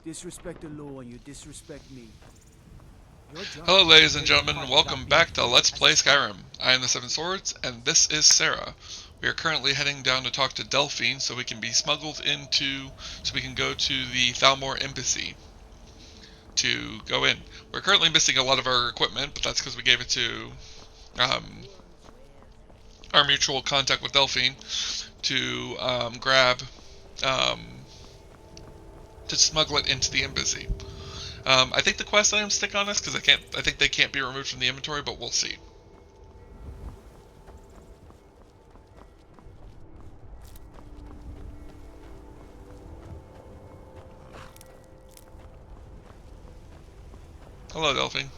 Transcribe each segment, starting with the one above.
Disrespect the law and you disrespect me. Hello ladies and gentlemen, and welcome back to Let's Play Skyrim. I am the Seven Swords, and this is Sarra. We are currently heading down to talk to Delphine so we can be smuggled into, so we can go to the Thalmor Embassy to go in. We're currently missing a lot of our equipment, but that's because we gave it to our mutual contact with Delphine to grab, to smuggle it into the embassy. I think the quest items stick on us because I think they can't be removed from the inventory, but we'll see. Hello, Delphine.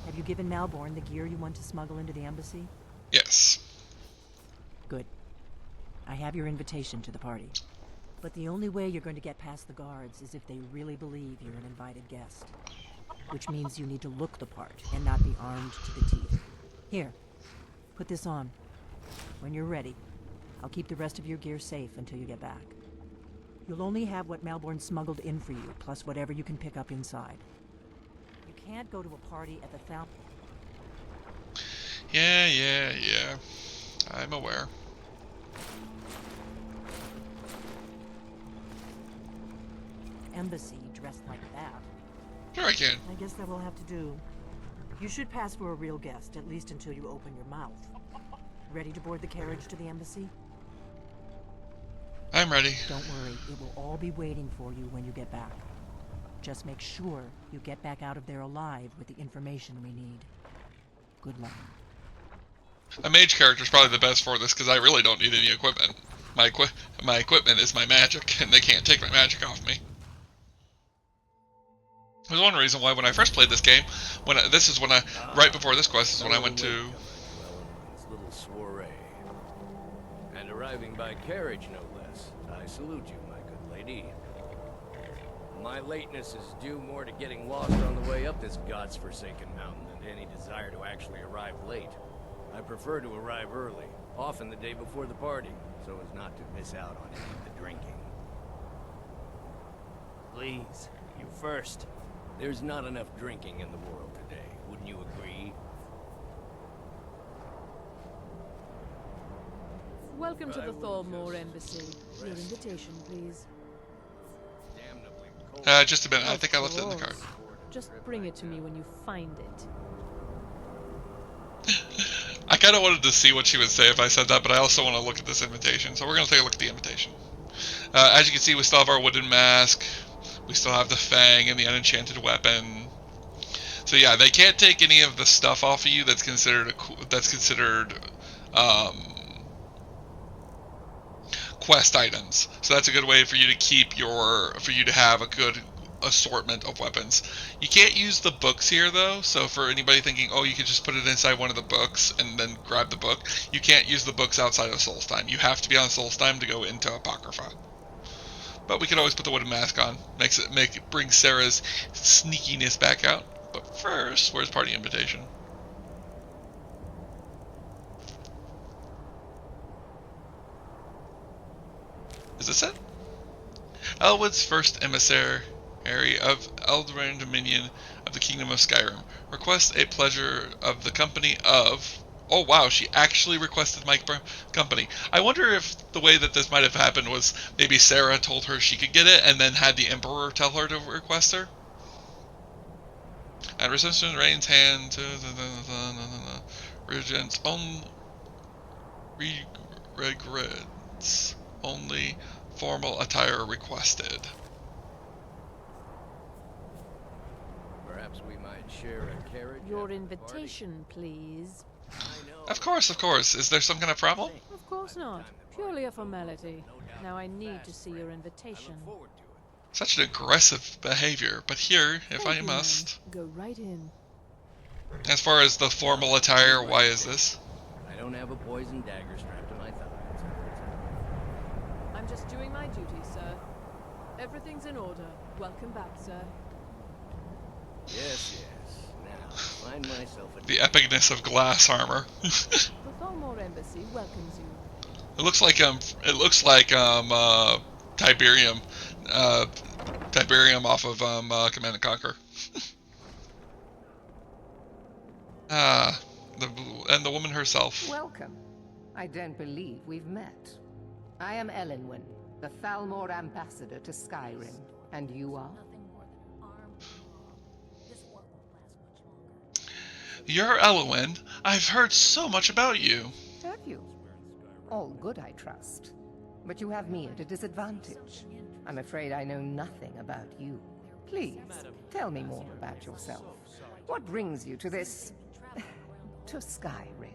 Have you given Malborn the gear you want to smuggle into the embassy? Yes. Good. I have your invitation to the party. But the only way you're going to get past the guards is if they really believe you're an invited guest. Which means you need to look the part and not be armed to the teeth. Here, put this on. When you're ready, I'll keep the rest of your gear safe until you get back. You'll only have what Malborn smuggled in for you, plus whatever you can pick up inside. You can't go to a party at the Thalmor. Yeah. I'm aware. Embassy dressed like that. Sure I can. I guess that will have to do. You should pass for a real guest, at least until you open your mouth. Ready to board the carriage to the embassy? I'm ready. Don't worry, it will all be waiting for you when you get back. Just make sure you get back out of there alive with the information we need. Good luck. A mage character is probably the best for this because I really don't need any equipment. My equipment is my magic, and they can't take my magic off me. There's one reason why when I first played this game, right before this quest is when I went to... little soiree. And arriving by carriage, no less. I salute you, my good lady. My lateness is due more to getting lost on the way up this god's-forsaken mountain than to any desire to actually arrive late. I prefer to arrive early, often the day before the party, so as not to miss out on any of the drinking. Please, you first. There's not enough drinking in the world today, wouldn't you agree? Welcome to the Thalmor Embassy. Your invitation, please. Just a minute, I think I left it in the car. Just bring it to me when you find it. I kind of wanted to see what she would say if I said that, but I also want to look at this invitation, so we're going to take a look at the invitation. As you can see, we still have our wooden mask. We still have the fang and the unenchanted weapon. So yeah, they can't take any of the stuff off of you that's considered quest items. So that's a good way for you to have a good assortment of weapons. You can't use the books here though, so for anybody thinking, oh, you could just put it inside one of the books and then grab the book, you can't use the books outside of Solstheim. You have to be on Solstheim to go into Apocrypha. But we can always put the wooden mask on. Brings Sarah's sneakiness back out. But first, where's party invitation? Is this it? Elwood's first emissary of Eldraine Dominion of the Kingdom of Skyrim. Request a pleasure of the company of... Oh wow, she actually requested my company. I wonder if the way that this might have happened was maybe Sarah told her she could get it and then had the Emperor tell her to request her. And reception Rain's hand to Regent's own regrets. Only formal attire requested. Perhaps we might share a carriage. Your invitation, please. Of course. Is there some kind of problem? Of course not. Purely a formality. Now I need to see your invitation. Such an aggressive behavior, but here, if I must. Go right in. As far as the formal attire, why is this? I don't have a poison dagger strapped to my thighs. I'm just doing my duty, sir. Everything's in order. Welcome back, sir. Yes. Now, find myself a... The epicness of glass armor. The Thalmor Embassy welcomes you. It looks like Tiberium, Tiberium off of Command and Conquer. And the woman herself. Welcome. I don't believe we've met. I am Elenwen, the Thalmor ambassador to Skyrim. And you are? You're Elowen. I've heard so much about you. Have you? All good, I trust. But you have me at a disadvantage. I'm afraid I know nothing about you. Please, tell me more about yourself. What brings you to this... to Skyrim?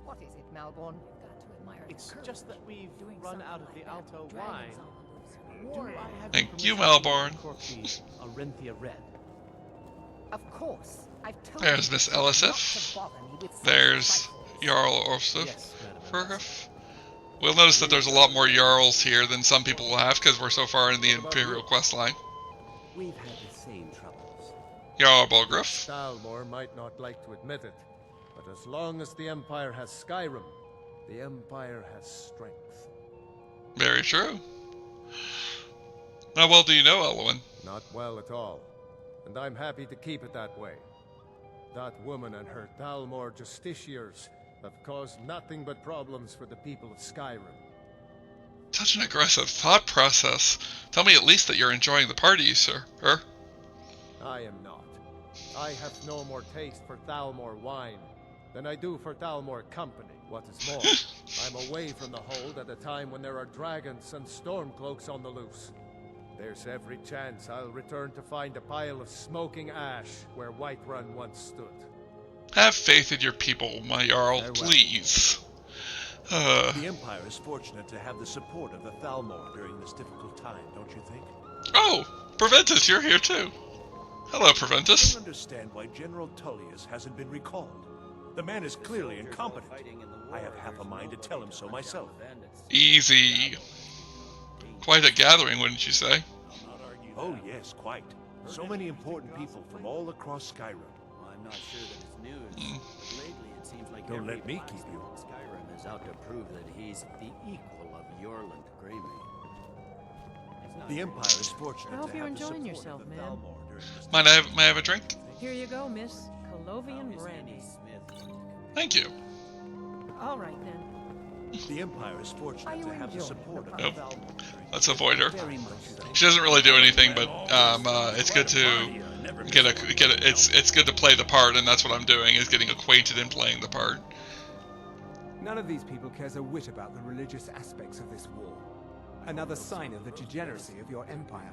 What is it, Malborn? It's just that we've run out of the Alto wine. Do I have Thank you, permission to Malborn. uncork the Arinthia Red? Of course. I've told There's you Miss not to Elisif. bother me with such There's trifles. Jarl Orsif. Yes, Madam. We'll notice that there's a lot more Jarls here than some people will have because we're so far in the Imperial quest line. We've had the same troubles. Jarl Bolgriff. Thalmor might not like to admit it, but as long as the Empire has Skyrim, the Empire has strength. Very true. How well do you know Elowen? Not well at all, and I'm happy to keep it that way. That woman and her Thalmor justiciars have caused nothing but problems for the people of Skyrim. Such an aggressive thought process. Tell me at least that you're enjoying the party, sir. I am not. I have no more taste for Thalmor wine than I do for Thalmor company. What is more, I'm away from the hold at a time when there are dragons and stormcloaks on the loose. There's every chance I'll return to find a pile of smoking ash where Whiterun once stood. Have faith in your people, my Jarl, please. The Empire is fortunate to have the support of the Thalmor during this difficult time, don't you think? Oh, Preventus, you're here too. Hello, I Preventus. don't understand why General Tullius hasn't been recalled. The man is clearly incompetent. I have half a mind to tell him so myself. Easy. Quite a gathering, wouldn't you say? Oh yes, quite. So many important people from all across Skyrim. Well, I'm not sure that it's news, but lately it seems like Don't every let me Boston keep you. in Skyrim is out to prove that he's the equal of Yorland Greymane. The Empire is fortunate I hope to you're have the enjoying support yourself, of the man. Thalmor during this May I have a drink? Here you go, miss. Colovian brandy. Thank you. All right, then. The Empire is Are fortunate you to have the enjoying support the of the Nope. Thalmor. Let's avoid her. Very much so. She doesn't really do anything, but it's good to it's good to play the part, and that's what I'm doing, is getting acquainted and playing the part. None of these people cares a whit about the religious aspects of this war. Another sign of the degeneracy of your empire.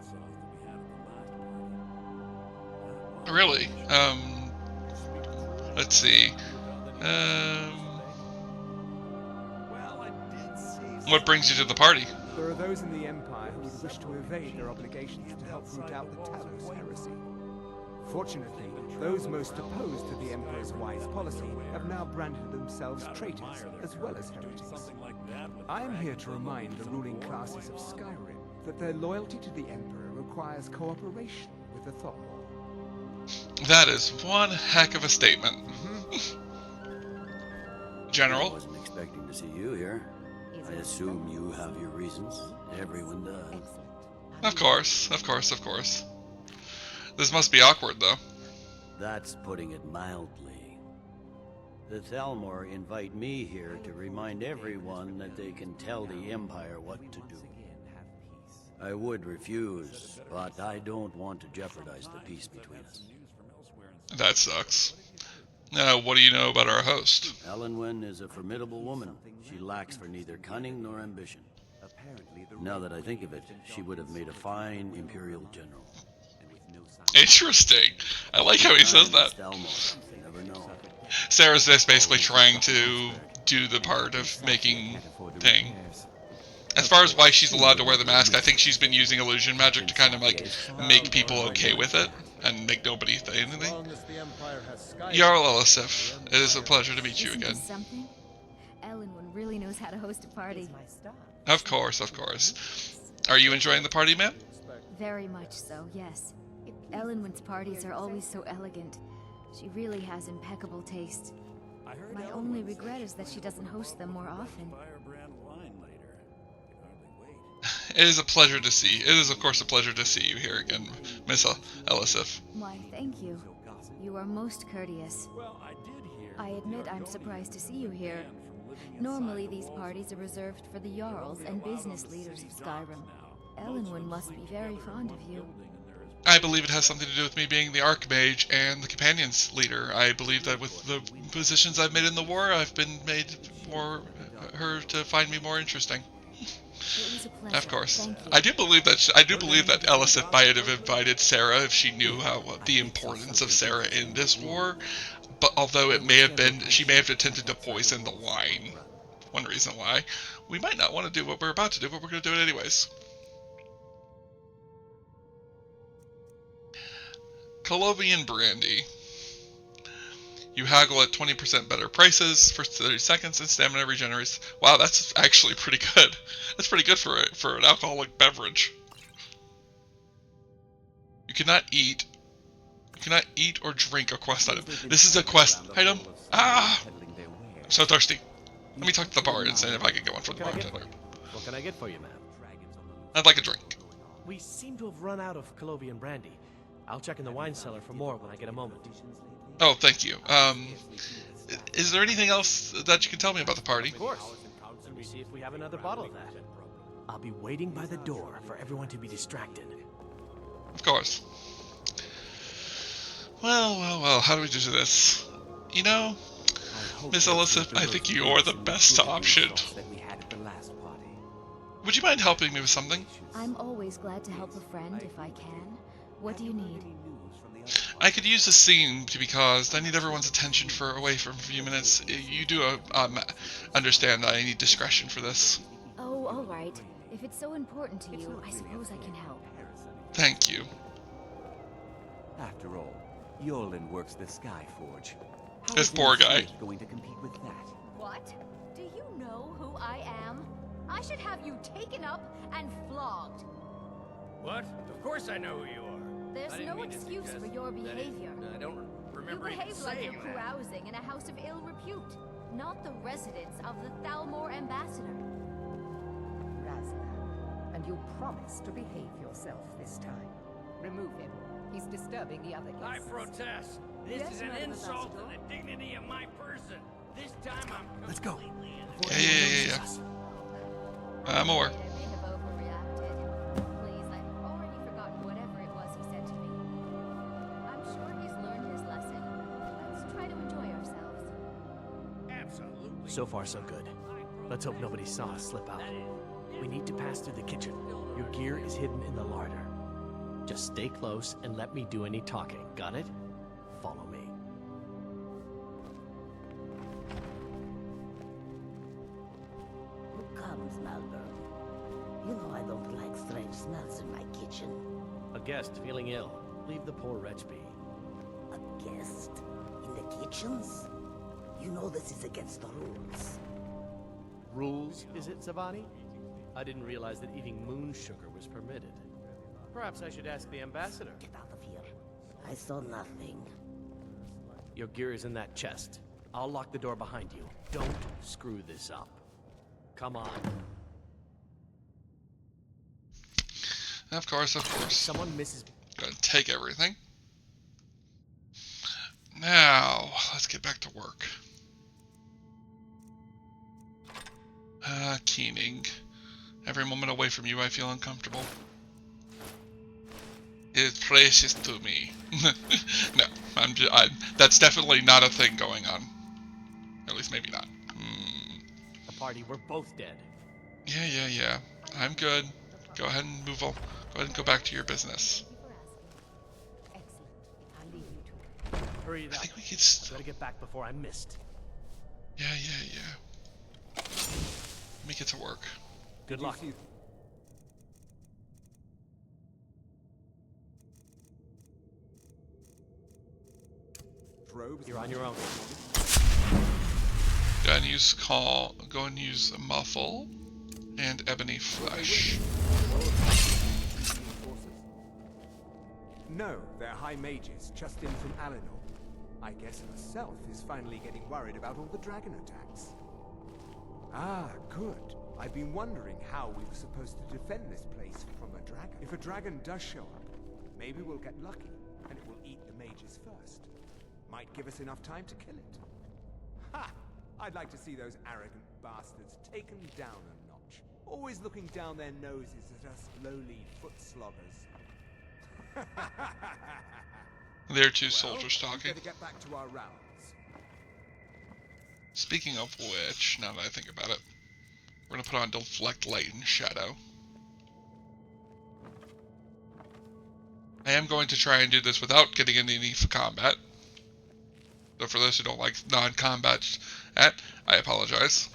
Really? Let's see. What brings you to the party? There are those in the empire who would wish to evade their obligations to help root out the Talos heresy. Fortunately, those most opposed to the Emperor's wise policy have now branded themselves traitors as well as heretics. I am here to remind the ruling classes of Skyrim that their loyalty to the Emperor requires cooperation with the Thalmor. That is one heck of a statement. I General? wasn't expecting to see you here. I assume you have your reasons. Everyone does. Of course, of course, of course. This must be awkward, though. That's putting it mildly. The Thalmor invite me here to remind everyone that they can tell the Empire what to do. I would refuse, but I don't want to jeopardize the peace between us. That sucks. Now, what do you know about our host? Elenwen is a formidable woman. She lacks for neither cunning nor ambition. Now that I think of it, she would have made a fine Imperial general. Interesting. I like how he says that. Thalmor, you never know. Sarah's just basically trying to do the part of making thing. As far as why she's allowed to wear the mask, I think she's been using illusion magic to kind of like make people okay with it and make nobody say anything. As long as the Empire has Skyrim, Jarl Elisif, it is a pleasure to meet you Isn't again. this something? Elenwen really knows how to host a party. Of course, of course. Are you enjoying the party, ma'am? Very much so, yes. Elenwen's parties are always so elegant. She really has impeccable taste. My only regret is that she doesn't host them more often. It is a pleasure to see. It is, of course, a pleasure to see you here again, Miss Elisif. Why, thank you. You are most courteous. I admit I'm surprised to see you here. Normally, these parties are reserved for the Jarls and business leaders of Skyrim. Elenwen must be very fond of you. I believe it has something to do with me being the Archmage and the Companions leader. I believe that with the positions I've made in the war, I've been made more her to find me more interesting. It was a pleasure. Of course, Thank you. I do believe that Elisif might have invited Sarra if she knew the importance of Sarra in this war. But although it may have been, she may have attempted to poison the wine. One reason why we might not want to do what we're about to do, but we're going to do it anyways. Colovian brandy. You haggle at 20% better prices for 30 seconds, and stamina regenerates. Wow, that's actually pretty good. That's pretty good for an alcoholic beverage. You cannot eat or drink a quest item. This is a quest item. Ah! I'm so thirsty. Let me talk to the bar and see if I can get one for the bartender. What can I get for you, ma'am? I'd like a drink. We seem to have run out of Colovian brandy. I'll check in the wine cellar for more when I get a moment. Oh, thank you. Is there anything else that you can tell me about the party? Of course. Let me see if we have another bottle of that. I'll be waiting by the door for everyone to be distracted. Of course. Well, how do we do this? You know, Miss Elisif, I think you are the best option. Would you mind helping me with something? I'm always glad to help a friend if I can. What do you need? I could use a scene to be caused. I need everyone's attention for away for a few minutes. You do understand that I need discretion for this. Oh, all right. If it's so important to you, I suppose I can help. Thank you. After all, Yolen works the Skyforge. This poor guy. Going to compete with that? What? Do you know who I am? I should have you taken up and flogged. What? Of course I know who you are. There's no excuse for your behavior. I don't remember You even behave like you're saying that. carousing in a house of ill repute, not the residence of the Thalmor ambassador. Razna, and you promise to behave yourself this time. Remove him. He's disturbing the other I guests. protest. This Yes, is an Madam insult to Ambassador. the dignity of my person. This time I'm Let's go. Yeah. I'm aware. I may have overreacted. Please, I've already forgotten whatever it was he said to me. I'm sure he's learned his lesson. Let's try to enjoy ourselves. absolutely. So far, so good. Let's hope nobody saw us slip out. We need to pass through the kitchen. Your gear is hidden in the larder. Just stay close and let me do any talking. Got it? Follow me. Who comes, Malberg? You know I don't like strange smells in my kitchen. A guest feeling ill. Leave the poor wretch be. A guest? In the kitchens? You know this is against the rules. Rules, is it, Savani? I didn't realize that eating moon sugar was permitted. Perhaps I should ask the ambassador. Get out of here. I saw nothing. Your gear is in that chest. I'll lock the door behind you. Don't screw this up. Come on. Of course. Someone misses. Gonna take everything. Now, let's get back to work. Keening. Every moment away from you, I feel uncomfortable. It's precious to me. No, that's definitely not a thing going on. At least maybe not. The party, we're both dead. Yeah. I'm good. Go ahead and move on. Go ahead and go back to your business. Hurry it up. I think we could Gotta get back before I'm missed. Yeah. Let me get to work. Good luck. You're on your own. Go and use muffle and ebony flesh. No, they're high mages, just in from Alinor. I guess herself is finally getting worried about all the dragon attacks. Ah, good. I've been wondering how we were supposed to defend this place from a dragon. If a dragon does show up, maybe we'll get lucky, and it will eat the mages first. Might give us enough time to kill it. Ha! I'd like to see those arrogant bastards taken down a notch. Always looking down their noses at us lowly foot sloggers. There are two soldiers talking. Better get back to our rounds. Speaking of which, now that I think about it, we're going to put on Deflect Light and Shadow. I am going to try and do this without getting into any combat. So for those who don't like non-combat, I apologize.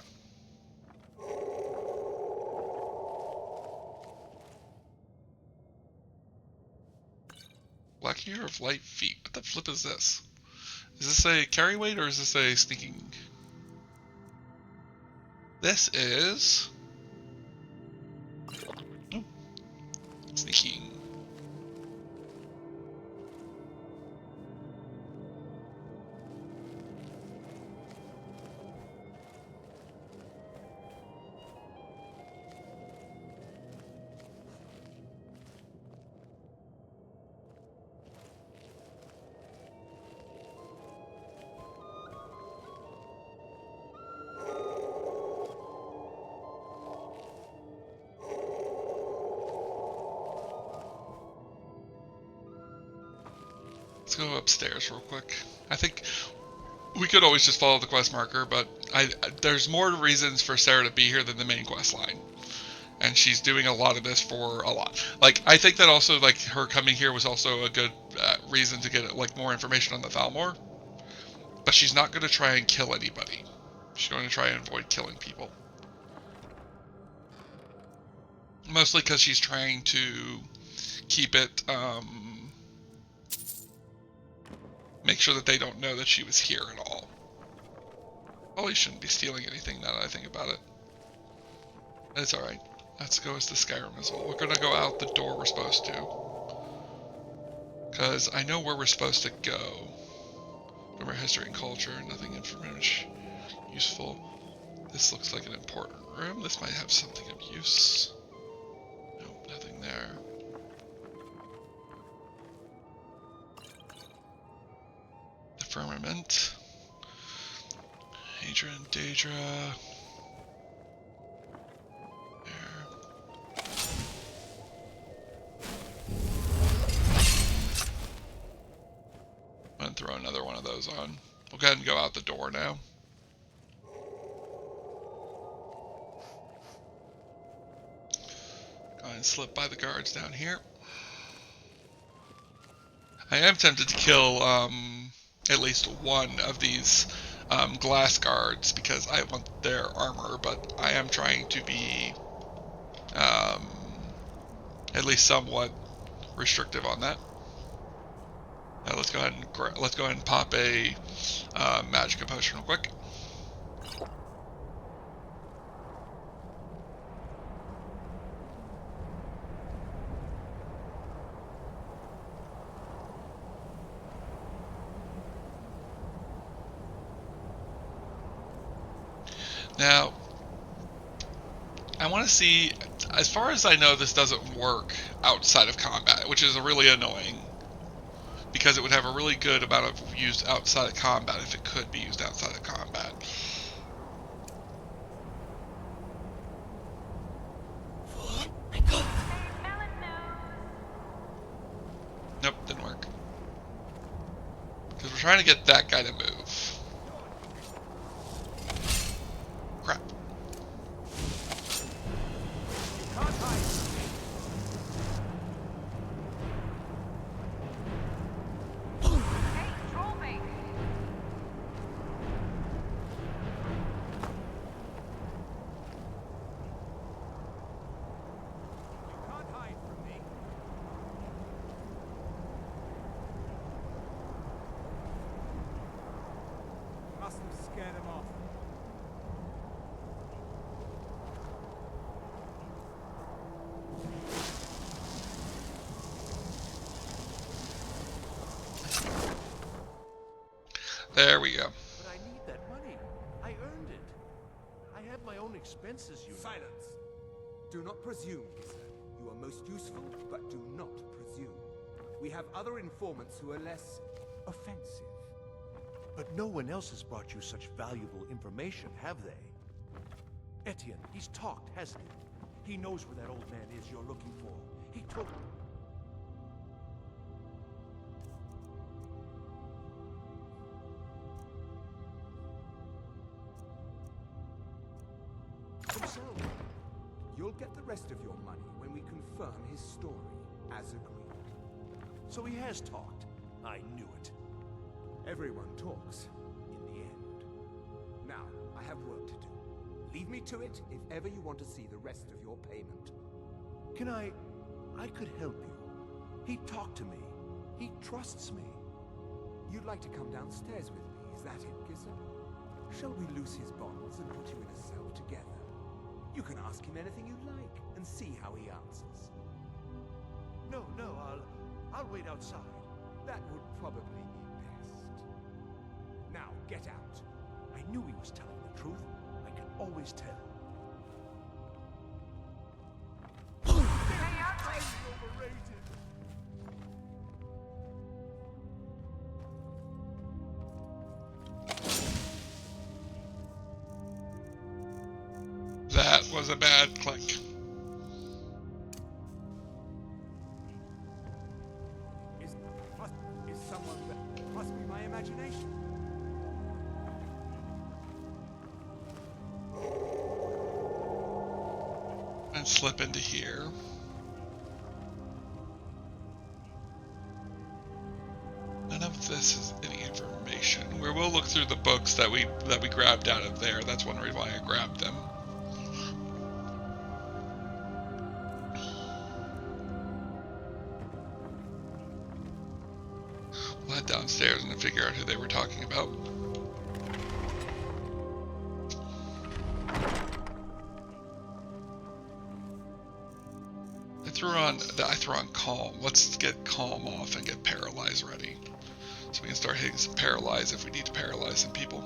Black Ear of Light Feet. What the flip is this? Is this a carry weight or is this a sneaking? This is sneaking. Let's go upstairs real quick. I think we could always just follow the quest marker, but there's more reasons for Sarra to be here than the main quest line. And she's doing a lot of this for a lot. Like, I think that also, like, her coming here was also a good reason to get, like, more information on the Thalmor. But she's not going to try and kill anybody. She's going to try and avoid killing people. Mostly because she's trying to keep it, make sure that they don't know that she was here at all. Probably shouldn't be stealing anything now that I think about it. It's alright. Let's go as to Skyrim as well. We're gonna go out the door we're supposed to. Because I know where we're supposed to go. From our history and culture, nothing information useful. This looks like an important room. This might have something of use. Nope, nothing there. Firmament. Adra and Daedra. There. I'm gonna throw another one of those on. We'll go ahead and go out the door now. Go ahead and slip by the guards down here. I am tempted to kill, at least one of these glass guards because I want their armor, but I am trying to be at least somewhat restrictive on that. Now let's go ahead and pop a magic potion real quick. Now, I want to see, as far as I know, this doesn't work outside of combat, which is really annoying, because it would have a really good amount of use outside of combat if it could be used outside of combat. Nope, didn't work. Because we're trying to get that guy to move. Crap. There we go. But I need that money. I earned it. I have my own expenses, you know. Silence! Do not presume, sir. You are most useful, but do not presume. We have other informants who are less offensive. But no one else has brought you such valuable information, have they? Etienne, he's talked, hasn't he? He knows where that old man is you're looking for. He told me. Himself. You'll get the rest of your money when we confirm his story, as agreed. So he has talked. I knew it. Everyone talks, in the end. Now, I have work to do. Leave me to it if ever you want to see the rest of your payment. Can I could help you. He talked to me. He trusts me. You'd like to come downstairs with me, is that it, Giza? Shall we loose his bonds and put you in a cell together? You can ask him anything you like and see how he answers. No, I'll wait outside. That would probably be best. Now, get out. I knew he was telling the truth. I can always tell. That was a bad click. Is someone that must be my imagination? And slip into here. None of this is any information. We will look through the books that we grabbed out of there. That's one reason why I grabbed them. We'll head downstairs and figure out who they were talking about. I threw on calm. Let's get calm off and get paralyze ready. So we can start hitting some paralyze if we need to paralyze some people.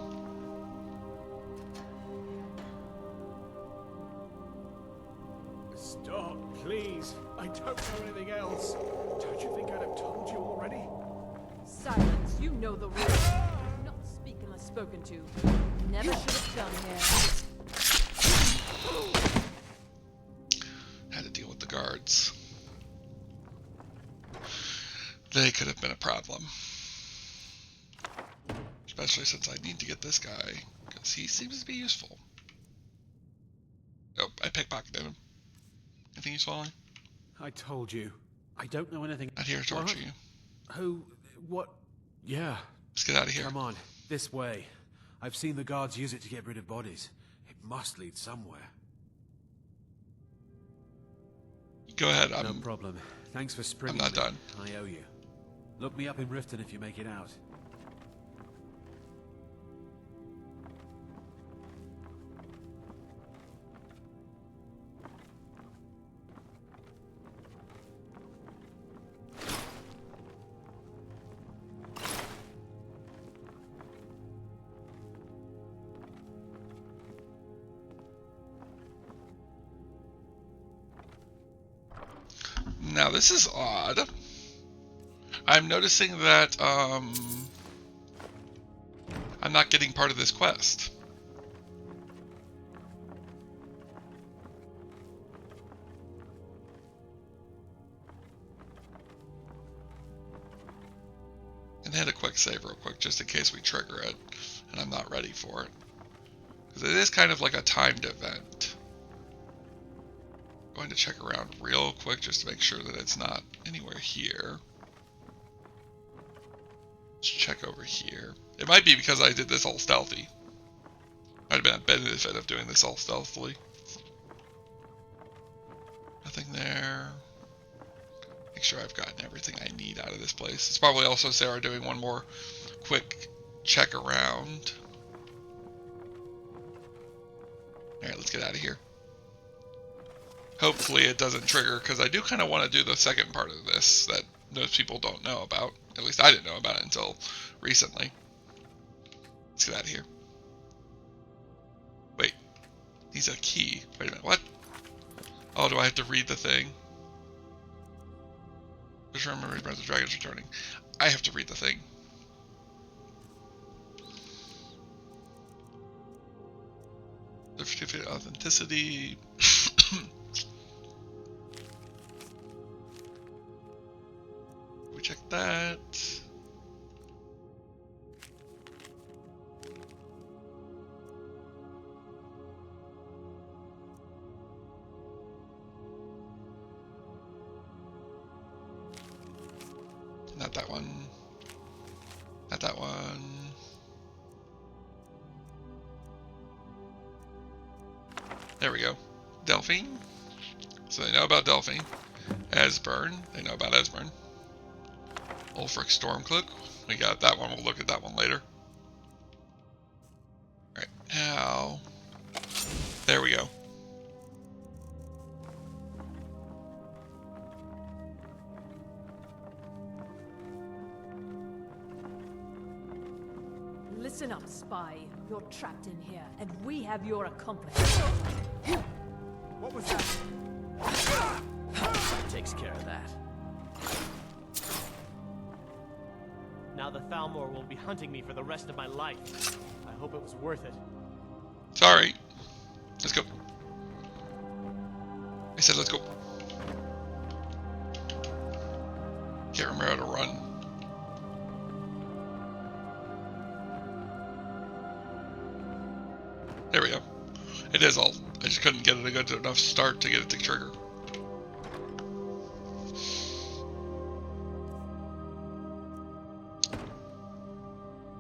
Stop, please. I don't know anything else. Don't you think I'd have told you already? Silence. You know the rules. Do not speak unless spoken to. Never should have come here. Had to deal with the guards. They could have been a problem. Especially since I need to get this guy, because he seems to be useful. Oh, I pickpocketed him. Anything useful on? I told you. I don't know anything. Not here to torture you. Who? What? Yeah. Let's get out of here. Come on, this way. I've seen the guards use it to get rid of bodies. It must lead somewhere. Go ahead. No problem. Thanks for springing. I'm not done. I owe you. Look me up in Riften if you make it out. Now this is odd. I'm noticing that I'm not getting part of this quest. And hit a quick save real quick just in case we trigger it and I'm not ready for it. Because it is kind of like a timed event. Going to check around real quick just to make sure that it's not anywhere here. Let's check over here. It might be because I did this all stealthy. Might have been a benefit of doing this all stealthily. Nothing there. Make sure I've gotten everything I need out of this place. It's probably also Sarah doing one more quick check around. Alright, let's get out of here. Hopefully it doesn't trigger, because I do kind of want to do the second part of this that most people don't know about. At least I didn't know about it until recently. Let's get out of here. Wait. Needs a key. Wait a minute, what? Oh, do I have to read the thing? Just remember, read about the dragon's returning. I have to read the thing. Certificate of authenticity. We check that. Not that one. Not that one. There we go. Delphine. So they know about Delphine. Esbern. They know about Esbern. Ulfric Stormcloak. We got that one. We'll look at that one later. Alright, now... There we go. Listen up, spy. You're trapped in here, and we have your accomplice. What was that? That takes care of that. Now the Thalmor will be hunting me for the rest of my life. I hope it was worth it. Sorry. Let's go. I said let's go. Can't remember how to run. There we go. It is alt. I just couldn't get it a good enough start to get it to trigger.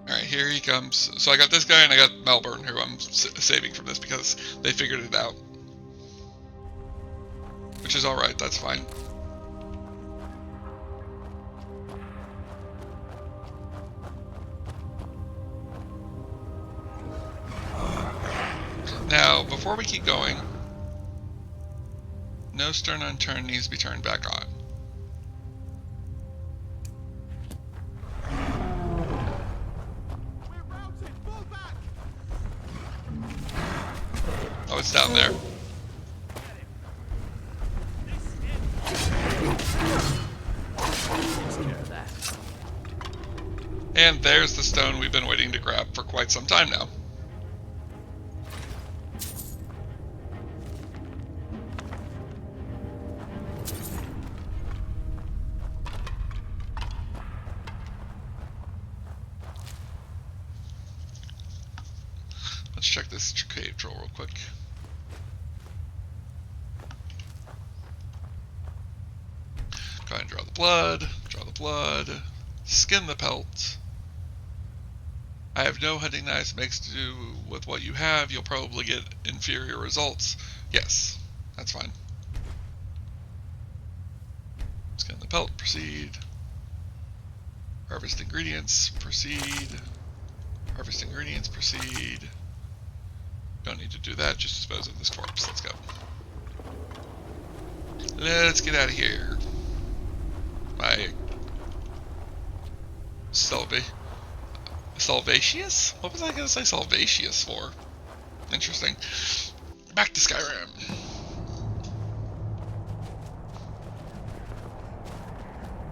Alright, here he comes. So I got this guy and I got Melbourne, who I'm saving from this because they figured it out. Which is alright, that's fine. Now, before we keep going, no stone unturned needs to be turned back on. Oh, it's down there. And there's the stone we've been waiting to grab for quite some time now. Let's check this cave troll real quick. Go ahead and draw the blood, skin the pelt. I have no hunting knives mixed to do with what you have. You'll probably get inferior results. Yes, that's fine. Skin the pelt, proceed. Harvest ingredients, proceed. Harvest ingredients, proceed. Don't need to do that, just dispose of this corpse. Let's go. Let's get out of here. My Salvatius? What was I gonna say Salvatius for? Interesting. Back to Skyrim.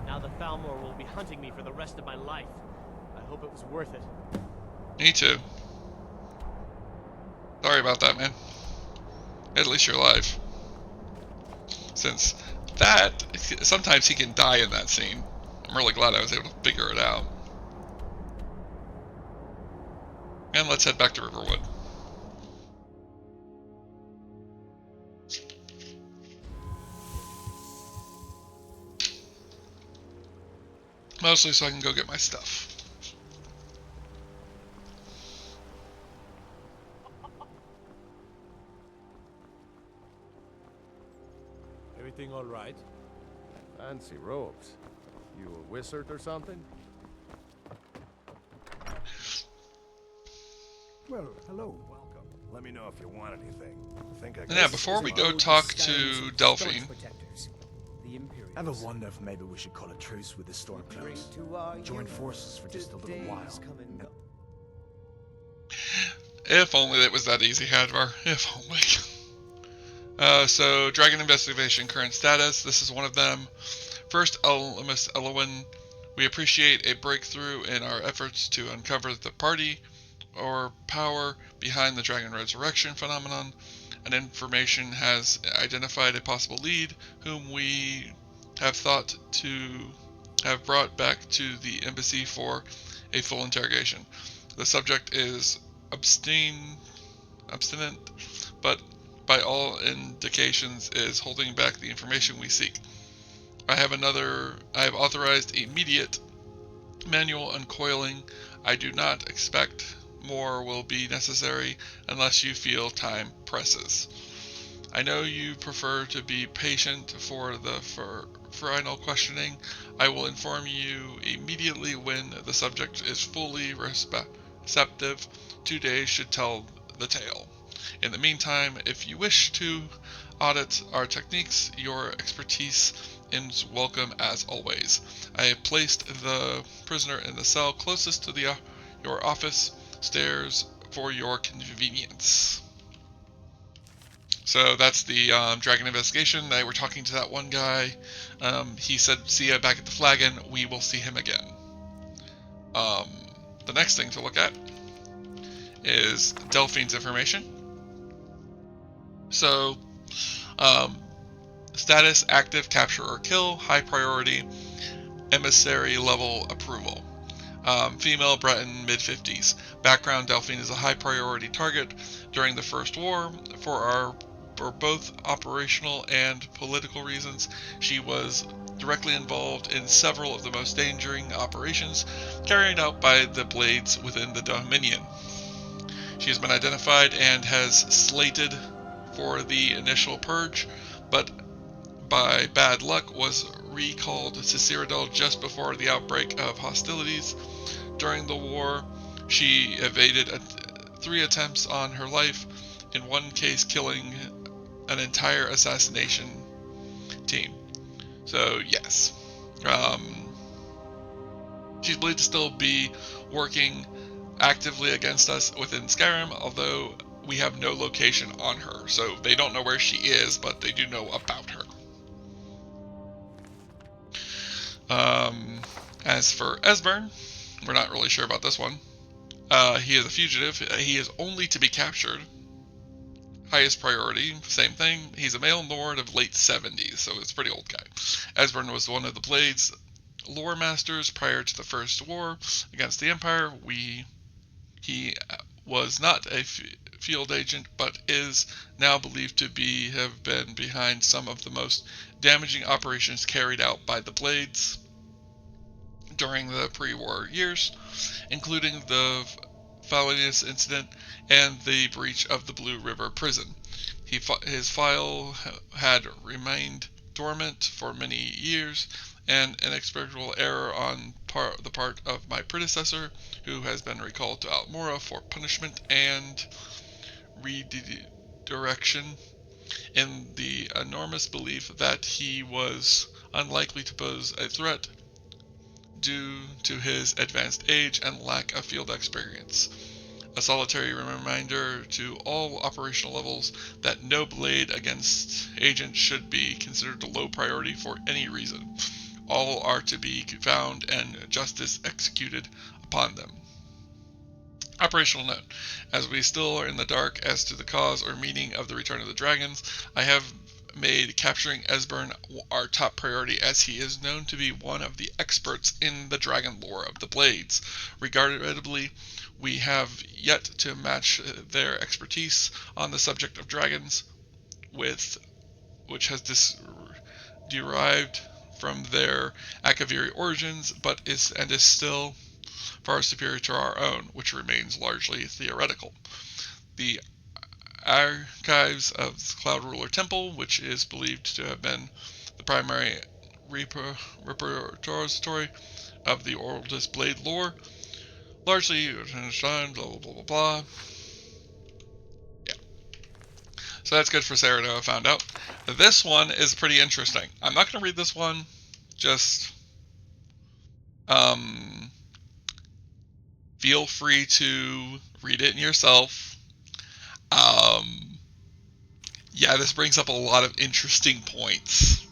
Now the Thalmor will be hunting me for the rest of my life. I hope it was worth it. Me too. Sorry about that, man. At least you're alive. Since that, sometimes he can die in that scene. I'm really glad I was able to figure it out. And let's head back to Riverwood. Mostly so I can go get my stuff. Everything all right? Fancy robes. You a wizard or something? Well, hello. Welcome. Let me know if you want anything. I think I And yeah, before we go talk to Delphine. Ever wonder if maybe we should call a truce with the Stormcloaks? Join forces for just a little while. If only it was that easy, Hadvar. If only. So, Dragon Investigation current status. This is one of them. First, Miss Elowin. We appreciate a breakthrough in our efforts to uncover the party or power behind the Dragon Resurrection phenomenon. And information has identified a possible lead whom we have thought to have brought back to the embassy for a full interrogation. The subject is obstinate, but by all indications is holding back the information we seek. I have authorized immediate manual uncoiling. I do not expect more will be necessary unless you feel time presses. I know you prefer to be patient for the final questioning. I will inform you immediately when the subject is fully receptive. 2 days should tell the tale. In the meantime, if you wish to audit our techniques, your expertise is welcome as always. I have placed the prisoner in the cell closest to your office stairs for your convenience. So that's the Dragon Investigation. They were talking to that one guy. He said, see ya back at the flagon. We will see him again. The next thing to look at is Delphine's information. So, status, active, capture or kill, high priority, emissary level approval. Female, Breton, mid-50s. Background, Delphine is a high priority target during the First War. For both operational and political reasons, she was directly involved in several of the most dangerous operations carried out by the Blades within the Dominion. She has been identified and has slated for the initial purge, but by bad luck was recalled to Cyrodiil just before the outbreak of hostilities. During the war, she evaded 3 attempts on her life, in one case killing an entire assassination team. So yes, she's believed to still be working actively against us within Skyrim, although we have no location on her. So they don't know where she is, but they do know about her. As for Esbern, we're not really sure about this one. He is a fugitive. He is only to be captured. Highest priority, same thing. He's a male lord of late 70s, so it's a pretty old guy. Esbern was one of the Blades lore masters prior to the First War against the Empire. He was not a field agent, but is now believed to have been behind some of the most damaging operations carried out by the Blades during the pre-war years, including the Falanius incident and the breach of the Blue River prison. His file had remained dormant for many years, an inexplicable error on the part of my predecessor, who has been recalled to Altmora for punishment and redirection, in the enormous belief that he was unlikely to pose a threat due to his advanced age and lack of field experience. A solitary reminder to all operational levels that no blade against agent should be considered a low priority for any reason. All are to be found and justice executed upon them. Operational note. As we still are in the dark as to the cause or meaning of the return of the dragons, I have made capturing Esbern our top priority, as he is known to be one of the experts in the dragon lore of the Blades. Regrettably, we have yet to match their expertise on the subject of dragons, which has derived from their Akaviri origins, but is still far superior to our own, which remains largely theoretical. The archives of the Cloud Ruler Temple, which is believed to have been the primary repository of the oldest blade lore, largely blah blah blah blah. Yeah. So that's good for Sarah to have found out. This one is pretty interesting. I'm not going to read this one. Just feel free to read it yourself. Yeah, this brings up a lot of interesting points.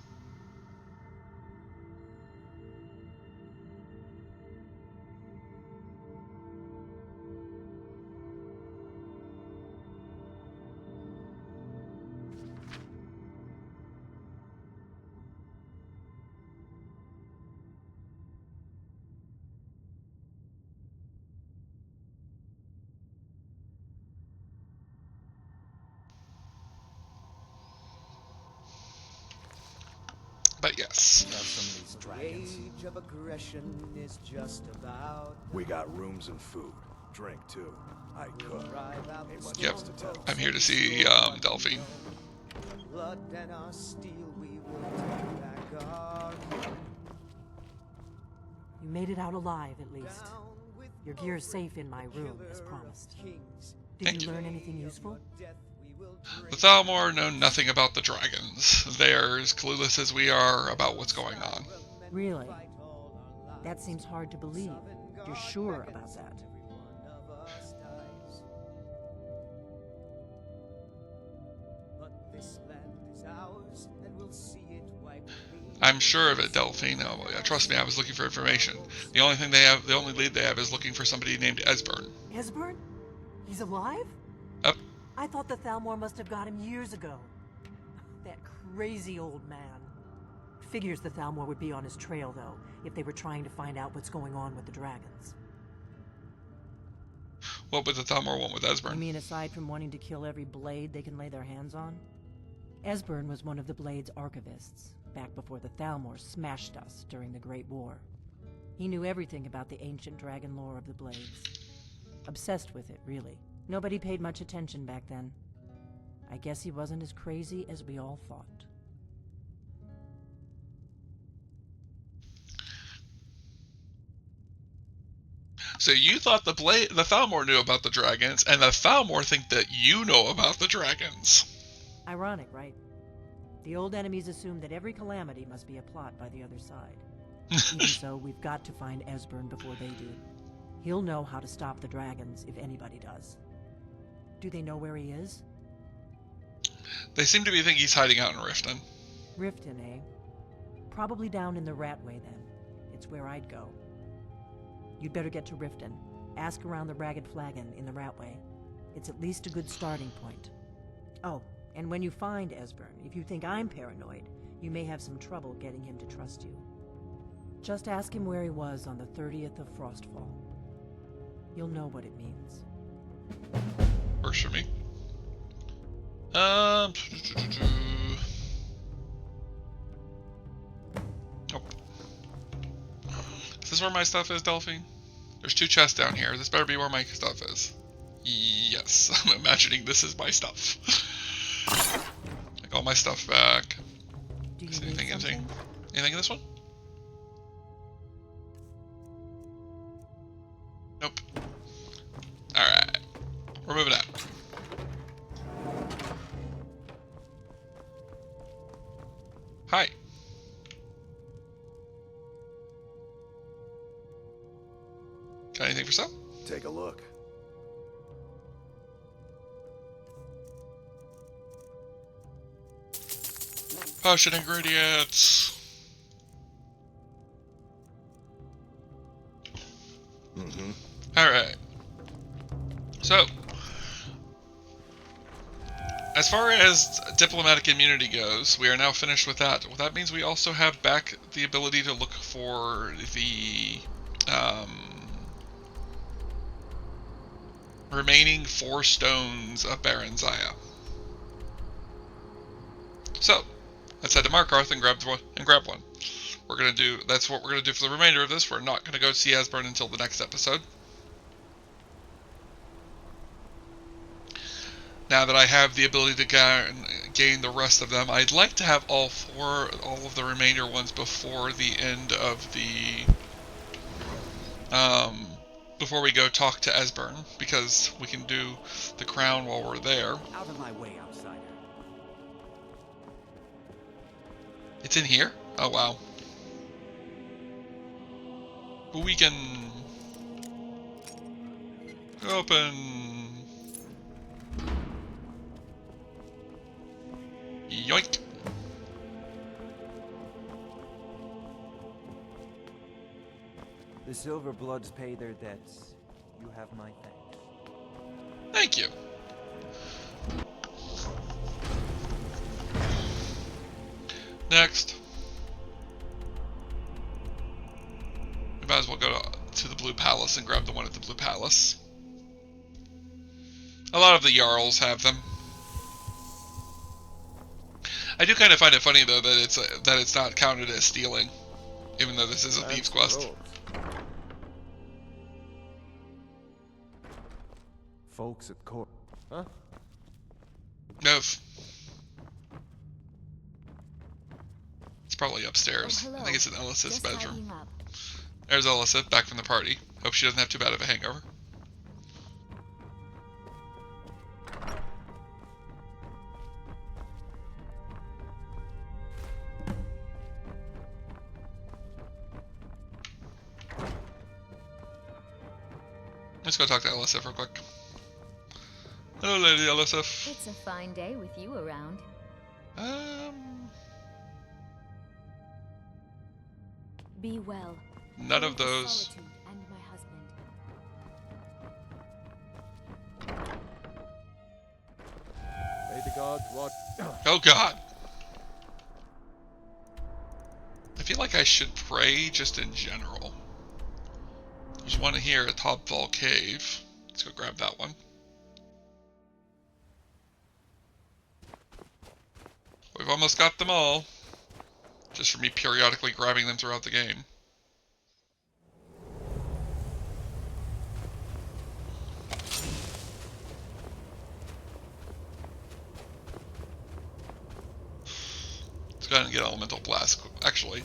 But yes. Age of aggression is just about. We got rooms and food. Drink, too. I cook. Ain't much Yep. else to tell. I'm here to see Delphine. Blood and our steel, we will take back our. You made it out alive, at least. Your gear's safe in my room, as promised. Did you learn anything useful? The Thalmor know nothing about the dragons. They're as clueless as we are about what's going on. Really? That seems hard to believe. You're sure about that? I'm sure of it, Delphine. Oh, yeah, trust me, I was looking for information. The only lead they have is looking for somebody named Esbern. Esbern? He's alive? Yep. I thought the Thalmor must have got him years ago. That crazy old man. Figures the Thalmor would be on his trail, though, if they were trying to find out what's going on with the dragons. What would the Thalmor want with Esbern? You mean aside from wanting to kill every blade they can lay their hands on? Esbern was one of the Blade's archivists, back before the Thalmor smashed us during the Great War. He knew everything about the ancient dragon lore of the Blades. Obsessed with it, really. Nobody paid much attention back then. I guess he wasn't as crazy as we all thought. So you thought the Thalmor knew about the dragons, and the Thalmor think that you know about the dragons. Ironic, right? The old enemies assume that every calamity must be a plot by the other side. Even so, we've got to find Esbern before they do. He'll know how to stop the dragons, if anybody does. Do they know where he is? They seem to be thinking he's hiding out in Riften. Riften, eh? Probably down in the Ratway, then. It's where I'd go. You'd better get to Riften. Ask around the Ragged Flagon in the Ratway. It's at least a good starting point. Oh, and when you find Esbern, if you think I'm paranoid, you may have some trouble getting him to trust you. Just ask him where he was on the 30th of Frostfall. You'll know what it means. Works for me. Nope. Is this where my stuff is, Delphine? There's 2 chests down here. This better be where my stuff is. Yes, I'm imagining this is my stuff. Like all my stuff back. Do you Is need anything in this one? Nope. Alright. We're moving out. Hi. Got anything for sale? Take a look. Potion ingredients. Mm-hmm. Alright. So, as far as diplomatic immunity goes, we are now finished with that. Well, that means we also have back the ability to look for the remaining 4 stones of Baron Zaya. So, let's head to Markarth and grab one. That's what we're gonna do for the remainder of this. We're not gonna go see Esbern until the next episode. Now that I have the ability to gain the rest of them, I'd like to have all of the remainder ones before the end of the before we go talk to Esbern, because we can do the crown while we're there. Out of my way, outsider. It's in here? Oh wow. We can open. Yoink. The Silverbloods pay their debts. You have my thanks. Thank you. Next. We might as well go to the Blue Palace and grab the one at the Blue Palace. A lot of the Jarls have them. I do kind of find it funny though that it's not counted as stealing, even though this is a thieves quest. Folks at court, huh? No. It's probably upstairs. Oh, I think it's in Elisith's Just bedroom. tidying up. There's Elisith back from the party. Hope she doesn't have too bad of a hangover. Let's go talk to Elisith real quick. Hello, Lady Elisith. It's a fine day with you around. Be well. None of those. Solitude and my husband. May the gods watch. Oh God. I feel like I should pray just in general. There's one here at Topfall Cave. Let's go grab that one. We've almost got them all. Just for me periodically grabbing them throughout the game. Let's go ahead and get Elemental Blast, actually.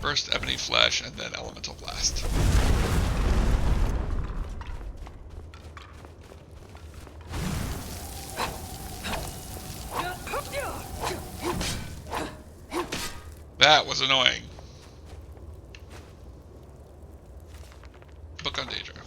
First Ebony Flesh, and then Elemental Blast. That was annoying. Book on Daedra.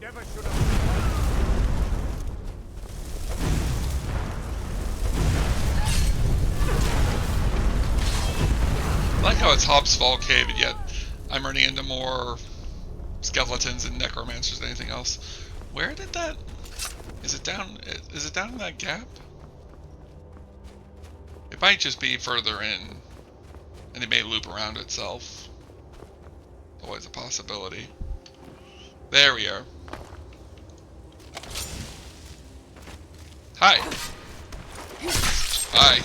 Never should have. I like how it's Hobbs Fall Cave, and yet I'm running into more skeletons and necromancers than anything else. Where did that? Is it down? Is it down in that gap? It might just be further in, and it may loop around itself. Always a possibility. There we are. Hi. Hi.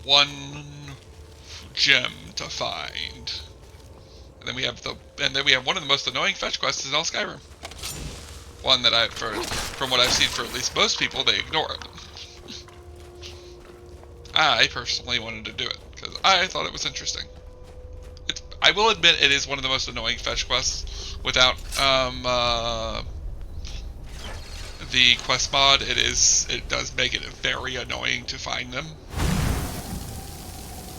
One gem to find. And then we have one of the most annoying fetch quests in all Skyrim. One that from what I've seen for at least most people, they ignore it. I personally wanted to do it because I thought it was interesting. I will admit it is one of the most annoying fetch quests. Without the quest mod, it does make it very annoying to find them,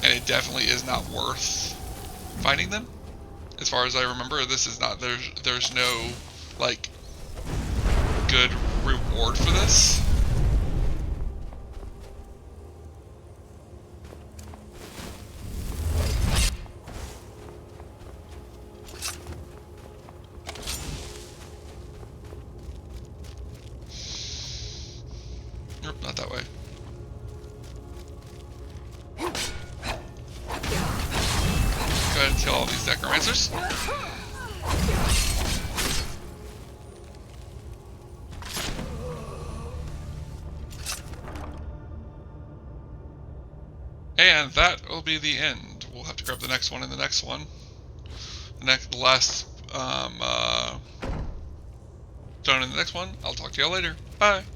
and it definitely is not worth finding them. As far as I remember, this is not there's no like good reward for this. Nope, not that way. Go ahead and kill all these necromancers. And that will be the end. We'll have to grab the next one and the next one. The last done in the next one. I'll talk to y'all later. Bye.